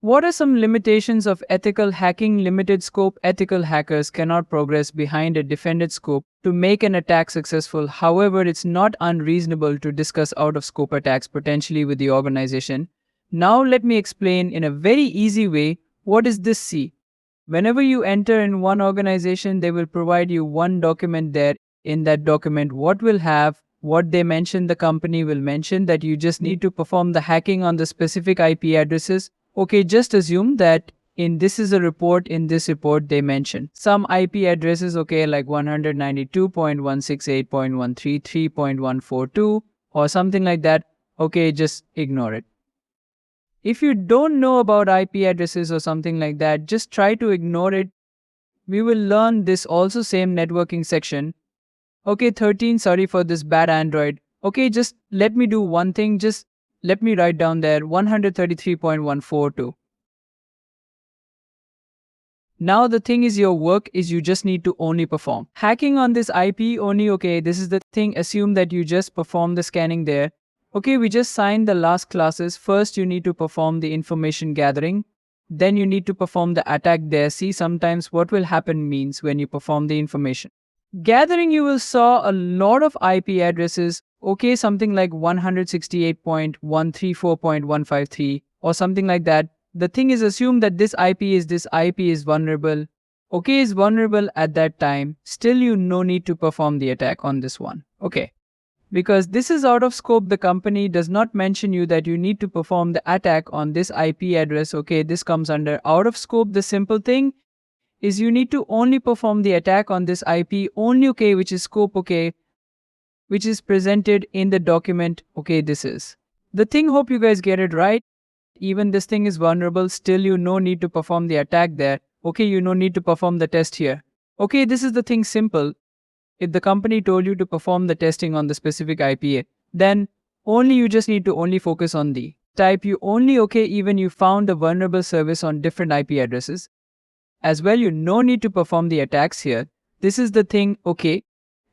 What are some limitations of ethical hacking? Limited scope. Ethical hackers cannot progress behind a defended scope to make an attack successful. However, it's not unreasonable to discuss out of scope attacks potentially with the organization. Now, let me explain in a very easy way what is this C. Whenever you enter in one organization, they will provide you one document there. In that document, what will have, what they mention, the company will mention that you just need to perform the hacking on the specific IP addresses. Okay, just assume that in this is a report, in this report they mention some IP addresses, okay, like 192.168.133.142 or something like that. Okay, just ignore it. If you don't know about IP addresses or something like that, just try to ignore it. We will learn this also same networking section. Okay, 13, sorry for this bad Android. Okay, just let me do one thing. Just let me write down there 133.142. Now the thing is your work is you just need to only perform hacking on this IP only. Okay, this is the thing. Assume that you just perform the scanning there. Okay, we just signed the last classes. First, you need to perform the information gathering. Then you need to perform the attack there. See, sometimes what will happen means when you perform the information gathering, you will saw a lot of IP addresses. Okay, something like 168.134.153 or something like that. The thing is, assume that this IP is vulnerable. Okay, is vulnerable at that time. Still, you no need to perform the attack on this one. Okay. Because this is out of scope, the company does not mention you that you need to perform the attack on this IP address. Okay, this comes under out of scope. The simple thing is you need to only perform the attack on this IP only, okay, which is scope, okay, which is presented in the document. Okay, this is the thing. Hope you guys get it right. Even this thing is vulnerable, still you no need to perform the attack there. Okay, you no need to perform the test here. Okay, this is the thing simple. If the company told you to perform the testing on the specific IP, then only you just need to only focus on the type. You only, okay, even you found a vulnerable service on different IP addresses as well, you no need to perform the attacks here. This is the thing, okay.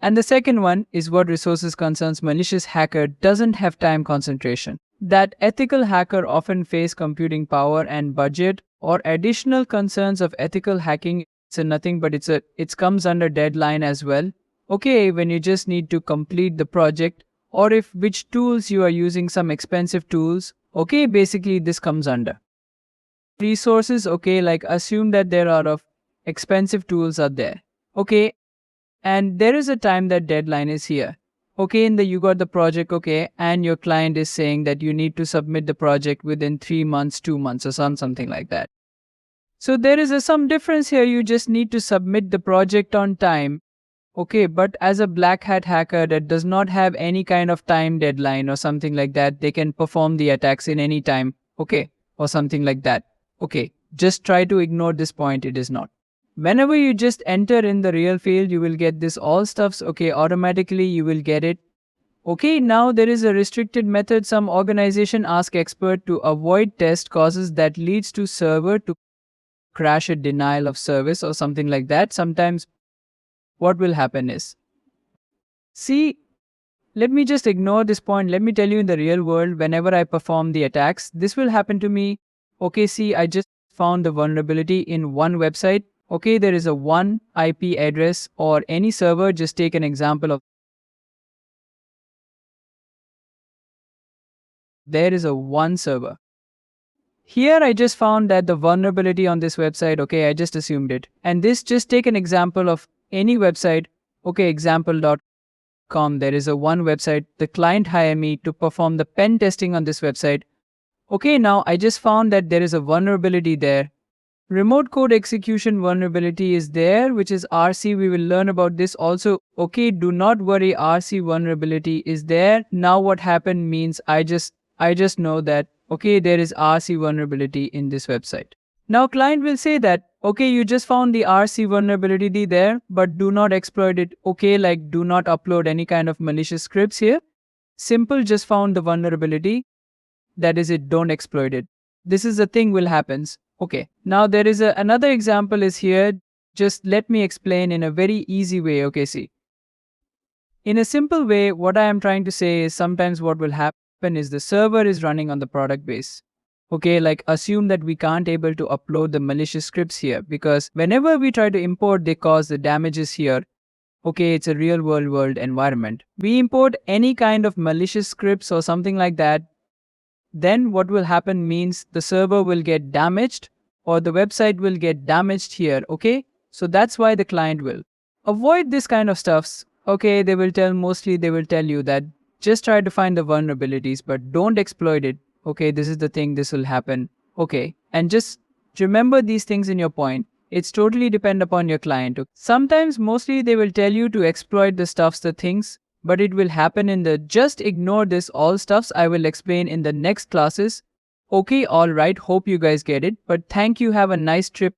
And the second one is what resources concerns. Malicious hacker doesn't have time concentration. That ethical hacker often face computing power and budget or additional concerns of ethical hacking. It's a nothing but it comes under deadline as well. Okay, when you just need to complete the project or if which tools you are using, some expensive tools. Okay, basically this comes under resources. Okay, like assume that there are of expensive tools are there. Okay, and there is a time that deadline is here. Okay, in the you got the project, okay, and your client is saying that you need to submit the project within 3 months, 2 months or something like that. So there is some difference here. You just need to submit the project on time. Okay, but as a black hat hacker that does not have any kind of time deadline or something like that, they can perform the attacks in any time. Okay, or something like that. Okay, just try to ignore this point. It is not. Whenever you just enter in the real field, you will get this all stuffs. Okay, automatically you will get it. Okay, now there is a restricted method. Some organization ask expert to avoid test causes that leads to server to crash, a denial of service or something like that. Sometimes what will happen is, see, let me just ignore this point. Let me tell you in the real world, whenever I perform the attacks, this will happen to me. Okay, see, I just found the vulnerability in one website. Okay, there is a one IP address or any server. Just take an example of there is a one server. Here I just found that the vulnerability on this website, okay, I just assumed it. And this just take an example of any website. Okay, example.com. There is a one website. The client hired me to perform the pen testing on this website. Okay, now I just found that there is a vulnerability there. Remote code execution vulnerability is there, which is RC. We will learn about this also. Okay, do not worry, RC vulnerability is there. Now what happened means I just know that, okay, there is RC vulnerability in this website. Now client will say that, okay, you just found the RC vulnerability there, but do not exploit it. Okay, like do not upload any kind of malicious scripts here. Simple, just found the vulnerability. That is it, don't exploit it. This is the thing will happens. Okay, now there is another example is here. Just let me explain in a very easy way. Okay, see. In a simple way, what I am trying to say is sometimes what will happen is the server is running on the product base. Okay, like assume that we can't able to upload the malicious scripts here, because whenever we try to import, they cause the damages here. Okay, it's a real world environment. We import any kind of malicious scripts or something like that, then what will happen means the server will get damaged or the website will get damaged here. Okay, so that's why the client will avoid this kind of stuffs. Okay, they will tell you that just try to find the vulnerabilities but don't exploit it. Okay, this is the thing, this will happen. Okay, and just remember these things in your point. It's totally depend upon your client. Sometimes mostly they will tell you to exploit the stuffs, the things, but it will happen in the just ignore this all stuffs I will explain in the next classes. Okay, all right, hope you guys get it. But thank you, have a nice trip.